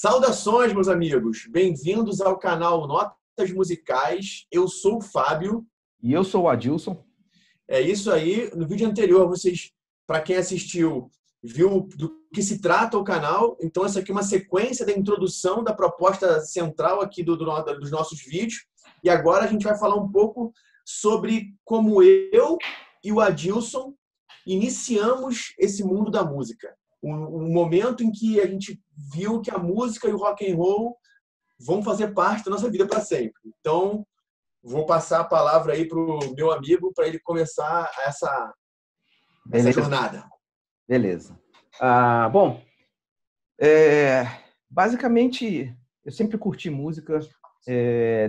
Saudações, meus amigos! Bem-vindos ao canal Notas Musicais. Eu sou o Fábio. E eu sou o Adilson. É isso aí. No vídeo anterior, para quem assistiu, viu do que se trata o canal. Então, essa aqui é uma sequência da introdução da proposta central aqui dos nossos vídeos. E agora a gente vai falar um pouco sobre como eu e o Adilson iniciamos esse mundo da música. Um momento em que a gente viu que a música e o rock and roll vão fazer parte da nossa vida para sempre. Então, vou passar a palavra aí para o meu amigo para ele começar essa jornada. Beleza. Basicamente, eu sempre curti música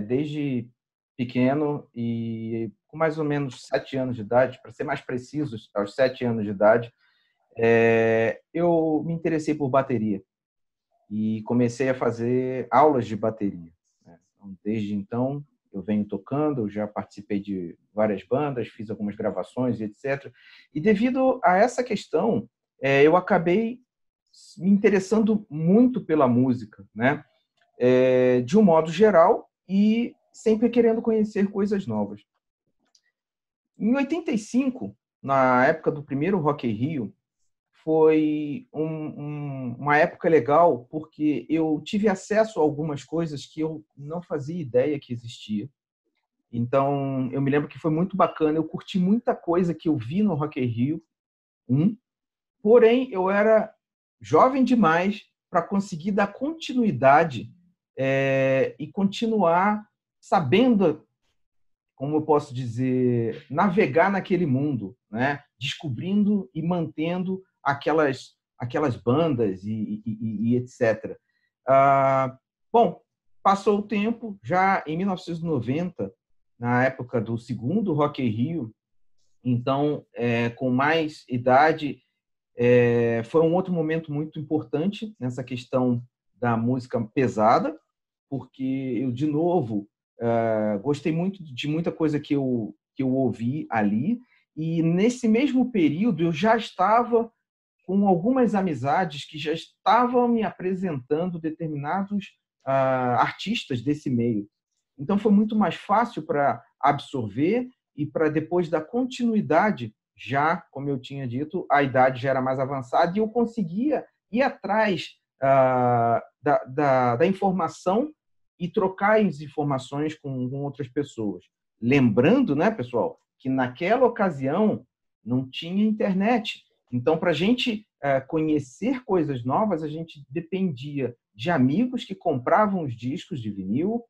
desde pequeno e com mais ou menos 7 anos de idade, para ser mais preciso, aos 7 anos de idade, eu me interessei por bateria e comecei a fazer aulas de bateria. Então, desde então, eu venho tocando, eu já participei de várias bandas, fiz algumas gravações, etc. E devido a essa questão, eu acabei me interessando muito pela música, né? De um modo geral, e sempre querendo conhecer coisas novas. Em 85, na época do primeiro Rock in Rio, foi uma época legal, porque eu tive acesso a algumas coisas que eu não fazia ideia que existia. Então, eu me lembro que foi muito bacana, eu curti muita coisa que eu vi no Rock in Rio, porém, eu era jovem demais para conseguir dar continuidade e continuar sabendo, como eu posso dizer, navegar naquele mundo, né? Descobrindo e mantendo aquelas bandas e etc. Bom, passou o tempo, já em 1990, na época do segundo Rock in Rio, então, com mais idade, foi um outro momento muito importante nessa questão da música pesada, porque eu, de novo, gostei muito de muita coisa que eu ouvi ali, e nesse mesmo período eu já estava com algumas amizades que já estavam me apresentando determinados artistas desse meio. Então foi muito mais fácil para absorver e para depois dar continuidade, já, como eu tinha dito, a idade já era mais avançada e eu conseguia ir atrás da informação e trocar as informações com outras pessoas. Lembrando, né, pessoal, que naquela ocasião não tinha internet. Então, para a gente conhecer coisas novas, a gente dependia de amigos que compravam os discos de vinil.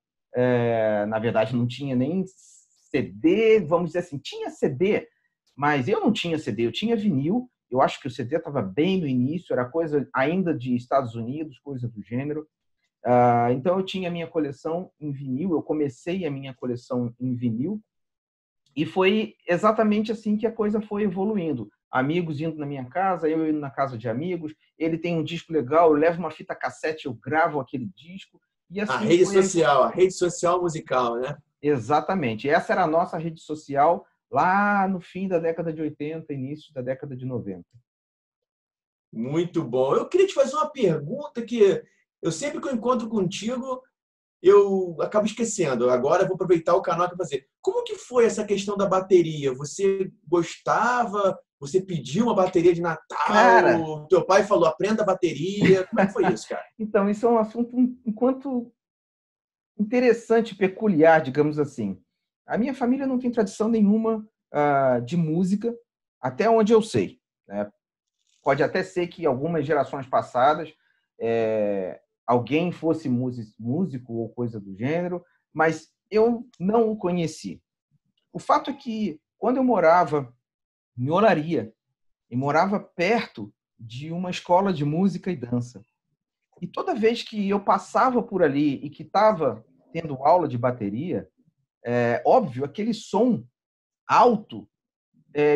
Na verdade, não tinha nem CD, vamos dizer assim, tinha CD, mas eu não tinha CD, eu tinha vinil. Eu acho que o CD estava bem no início, era coisa ainda de Estados Unidos, coisa do gênero. Então, eu tinha a minha coleção em vinil, eu comecei a minha coleção em vinil, e foi exatamente assim que a coisa foi evoluindo. Amigos indo na minha casa, eu indo na casa de amigos, ele tem um disco legal, eu levo uma fita cassete, eu gravo aquele disco. E assim a rede social musical, né? Exatamente. Essa era a nossa rede social lá no fim da década de 80, início da década de 90. Muito bom. Eu queria te fazer uma pergunta que eu sempre que eu encontro contigo, eu acabo esquecendo. Agora eu vou aproveitar o canal para fazer. Como que foi essa questão da bateria? Você gostava? Você pediu uma bateria de Natal? Cara, teu pai falou, aprenda a bateria. Como é que foi isso, cara? Então, isso é um assunto enquanto interessante, peculiar, digamos assim. A minha família não tem tradição nenhuma de música, até onde eu sei, né? Pode até ser que algumas gerações passadas alguém fosse músico ou coisa do gênero, mas eu não o conheci. O fato é que, quando eu morava em Olaria, e morava perto de uma escola de música e dança, e toda vez que eu passava por ali e que estava tendo aula de bateria, óbvio, aquele som alto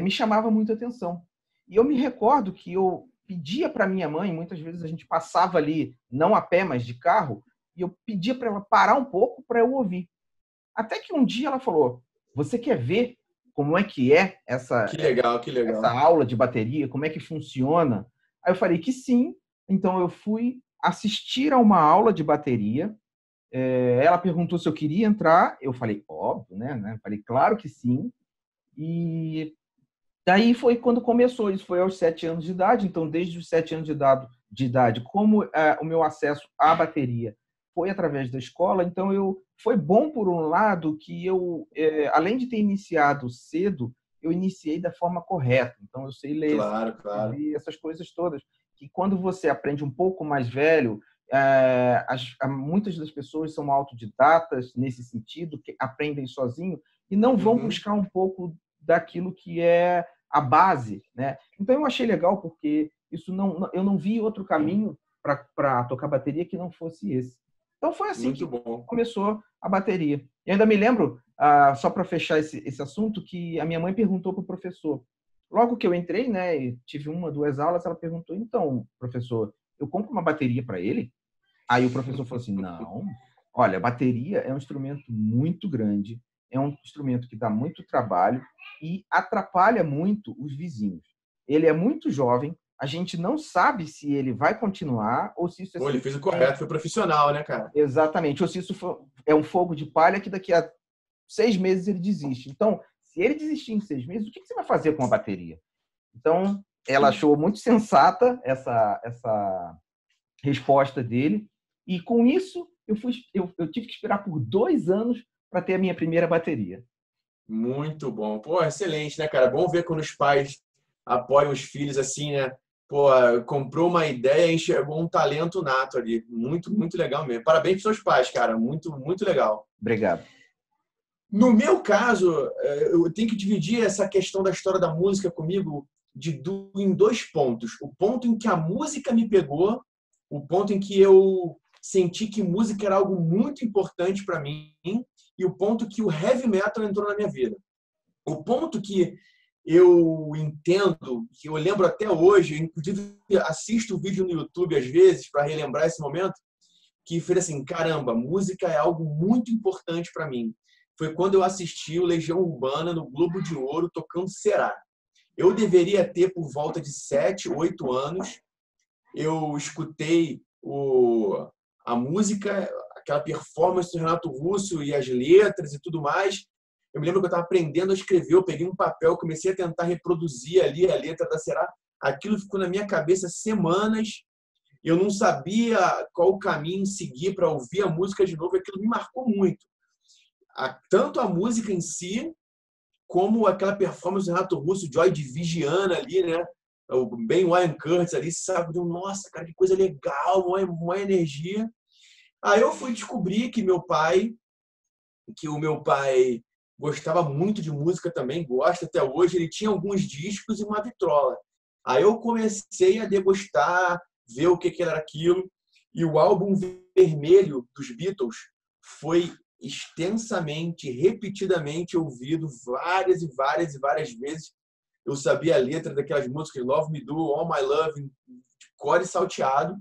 me chamava muita atenção. E eu me recordo que eu pedia para minha mãe, muitas vezes a gente passava ali, não a pé, mas de carro, e eu pedia para ela parar um pouco para eu ouvir. Até que um dia ela falou, você quer ver como é que é Que legal, que essa legal. aula de bateria, como é que funciona? Aí eu falei que sim, então eu fui assistir a uma aula de bateria. Ela perguntou se eu queria entrar. Eu falei, óbvio, né? Falei, claro que sim. E daí foi quando começou. Isso foi aos 7 anos de idade. Então, desde os 7 anos de idade, como o meu acesso à bateria foi através da escola, então foi bom por um lado que além de ter iniciado cedo, eu iniciei da forma correta. Então, eu sei ler, Claro, claro. escrever, essas coisas todas. Que quando você aprende um pouco mais velho, muitas das pessoas são autodidatas nesse sentido, que aprendem sozinho e não vão buscar um pouco daquilo que é a base, né? Então eu achei legal porque eu não vi outro caminho para tocar bateria que não fosse esse. Então foi assim Muito que bom. começou a bateria. E ainda me lembro, só para fechar esse assunto, que a minha mãe perguntou para o professor. Logo que eu entrei, né, e tive 1, 2 aulas, ela perguntou: então, professor, eu compro uma bateria para ele? Aí o professor falou assim: não, olha, a bateria é um instrumento muito grande, é um instrumento que dá muito trabalho e atrapalha muito os vizinhos. Ele é muito jovem, a gente não sabe se ele vai continuar ou se isso é Pô, ele fez o simplesmente... correto, foi profissional, né, cara? Exatamente, ou se isso é um fogo de palha que daqui a 6 meses ele desiste. Então, se ele desistir em 6 meses, o que você vai fazer com a bateria? Então, ela achou muito sensata essa resposta dele. E com isso, eu tive que esperar por 2 anos para ter a minha primeira bateria. Muito bom. Pô, excelente, né, cara? Bom ver quando os pais apoiam os filhos assim, né? Pô, comprou uma ideia e enxergou um talento nato ali. Muito, muito legal mesmo. Parabéns para seus pais, cara. Muito, muito legal. Obrigado. No meu caso, eu tenho que dividir essa questão da história da música comigo em 2 pontos. O ponto em que a música me pegou, o ponto em que eu senti que música era algo muito importante para mim, e o ponto que o heavy metal entrou na minha vida. O ponto que eu entendo, que eu lembro até hoje, inclusive assisto o vídeo no YouTube às vezes para relembrar esse momento, que foi assim, caramba, música é algo muito importante para mim. Foi quando eu assisti o Legião Urbana no Globo de Ouro tocando Será. Eu deveria ter por volta de 7, 8 anos. Eu escutei a música, aquela performance do Renato Russo e as letras e tudo mais. Eu me lembro que eu estava aprendendo a escrever, eu peguei um papel, comecei a tentar reproduzir ali a letra da Será. Aquilo ficou na minha cabeça semanas. Eu não sabia qual o caminho seguir para ouvir a música de novo. Aquilo me marcou muito. Tanto a música em si, como aquela performance do Renato Russo, Joy Division ali, né? O Ben Ryan Curtis ali, sabe? Nossa, cara, que coisa legal, uma energia. Aí eu fui descobrir que o meu pai gostava muito de música também, gosta até hoje. Ele tinha alguns discos e uma vitrola. Aí eu comecei a degustar, ver o que era aquilo. E o álbum Vermelho dos Beatles foi extensamente, repetidamente ouvido várias e várias e várias vezes. Eu sabia a letra daquelas músicas Love Me Do, All My Love, de cor e salteado.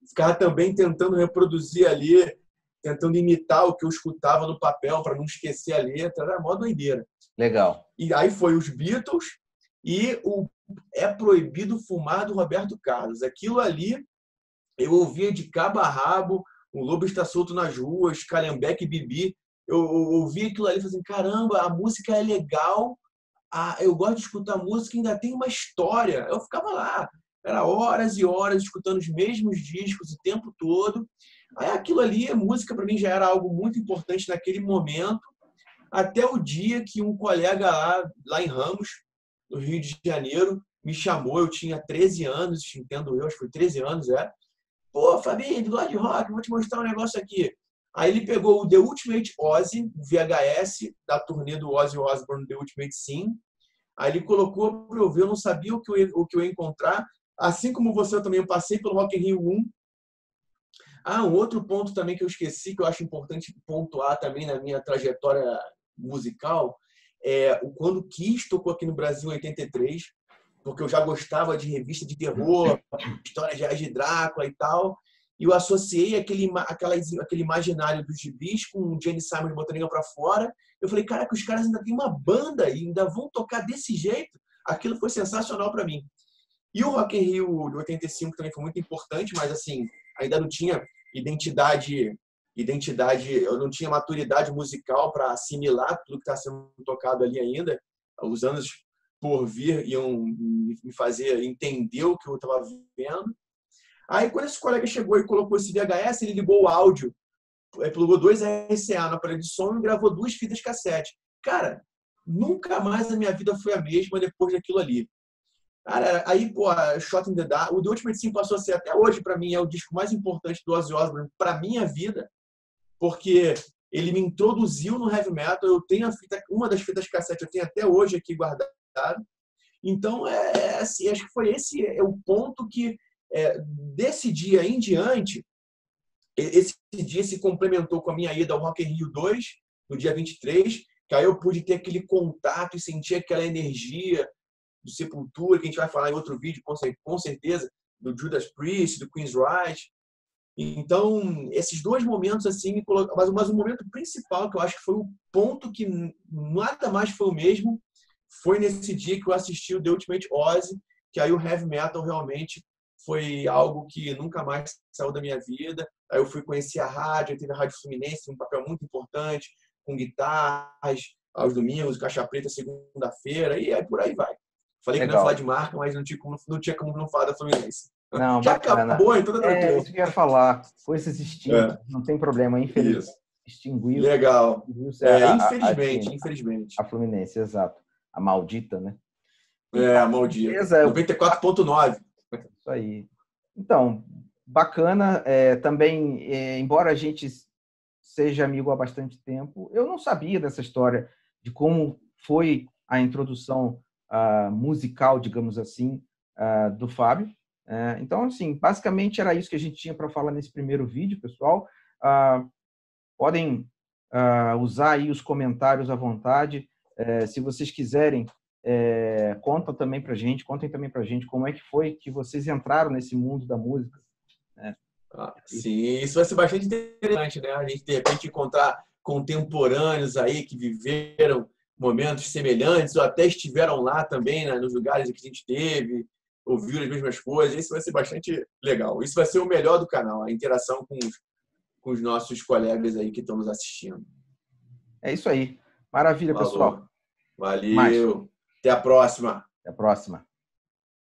Ficava também tentando reproduzir ali, tentando imitar o que eu escutava no papel para não esquecer a letra. Era mó doideira. Legal. E aí foi os Beatles e o É Proibido Fumar do Roberto Carlos. Aquilo ali eu ouvia de cabo a rabo. O Lobo Está Solto nas Ruas, Calhambeque e Bibi. Eu ouvia aquilo ali e falei assim, caramba, a música é legal, eu gosto de escutar música e ainda tem uma história. Eu ficava lá, era horas e horas escutando os mesmos discos o tempo todo. Aí aquilo ali, a música para mim já era algo muito importante naquele momento, até o dia que um colega lá em Ramos, no Rio de Janeiro, me chamou, eu tinha 13 anos, entendo eu, acho que foi 13 anos, Pô, Fabinho, do lado de rock, vou te mostrar um negócio aqui. Aí ele pegou o The Ultimate Ozzy, o VHS da turnê do Ozzy Osbourne, The Ultimate Sim. Aí ele colocou para eu ver, eu não sabia o que eu ia encontrar. Assim como você, eu também passei pelo Rock in Rio 1. Um outro ponto também que eu esqueci, que eu acho importante pontuar também na minha trajetória musical, é quando Kiss tocou aqui no Brasil em 83, porque eu já gostava de revista de terror, histórias de Drácula e tal, e eu associei aquele imaginário dos gibis com o Gene Simons botando a língua para fora. Eu falei, caraca, os caras ainda têm uma banda e ainda vão tocar desse jeito. Aquilo foi sensacional para mim. E o Rock in Rio de 85 também foi muito importante, mas assim, ainda não tinha eu não tinha maturidade musical para assimilar tudo que está sendo tocado ali ainda. Os anos por vir iam me fazer entender o que eu estava vendo. Aí, quando esse colega chegou e colocou esse VHS, ele ligou o áudio, plugou 2 RCA na parede de som e gravou 2 fitas cassete. Cara, nunca mais a minha vida foi a mesma depois daquilo ali. Cara, aí, pô, Shot in the Dark, o The Ultimate Sin passou a ser, até hoje, para mim, é o disco mais importante do Ozzy Osbourne para minha vida, porque ele me introduziu no heavy metal. Eu tenho a fita, uma das fitas cassete, eu tenho até hoje aqui guardado. Então, assim, acho que foi esse o ponto que, desse dia em diante, esse dia se complementou com a minha ida ao Rock in Rio 2, no dia 23, que aí eu pude ter aquele contato e sentir aquela energia do Sepultura, que a gente vai falar em outro vídeo, com certeza, do Judas Priest, do Queen's Rise. Então, esses 2 momentos, assim, mas o momento principal, que eu acho que foi o ponto que nada mais foi o mesmo, foi nesse dia que eu assisti o The Ultimate Ozzy, que aí o heavy metal realmente foi algo que nunca mais saiu da minha vida. Aí eu fui conhecer a rádio, teve a Rádio Fluminense, um papel muito importante, com guitarras, aos domingos, Caixa Preta, segunda-feira, e aí por aí vai. Falei que não ia falar de marca, mas não tinha como não falar da Fluminense. Não, Já bacana. acabou, então tá tranquilo. Isso que eu ia falar. Coisas extintas, não tem problema. Infelizmente, extinguiu. Legal. Infelizmente. Infelizmente. A Fluminense, exato. A maldita, né? A maldita. 94.9. Isso aí. Então, bacana. Também, embora a gente seja amigo há bastante tempo, eu não sabia dessa história de como foi a introdução musical, digamos assim, do Fábio. Então, assim, basicamente era isso que a gente tinha para falar nesse primeiro vídeo, pessoal. Podem usar aí os comentários à vontade. Se vocês quiserem, contem também para a gente como é que foi que vocês entraram nesse mundo da música. Sim, isso vai ser bastante interessante, né? A gente, de repente, encontrar contemporâneos aí que viveram momentos semelhantes ou até estiveram lá também, né, nos lugares que a gente teve, ouviram as mesmas coisas. Isso vai ser bastante legal. Isso vai ser o melhor do canal, a interação com os nossos colegas aí que estão nos assistindo. É isso aí. Maravilha, pessoal. Valeu. Até a próxima. Até a próxima.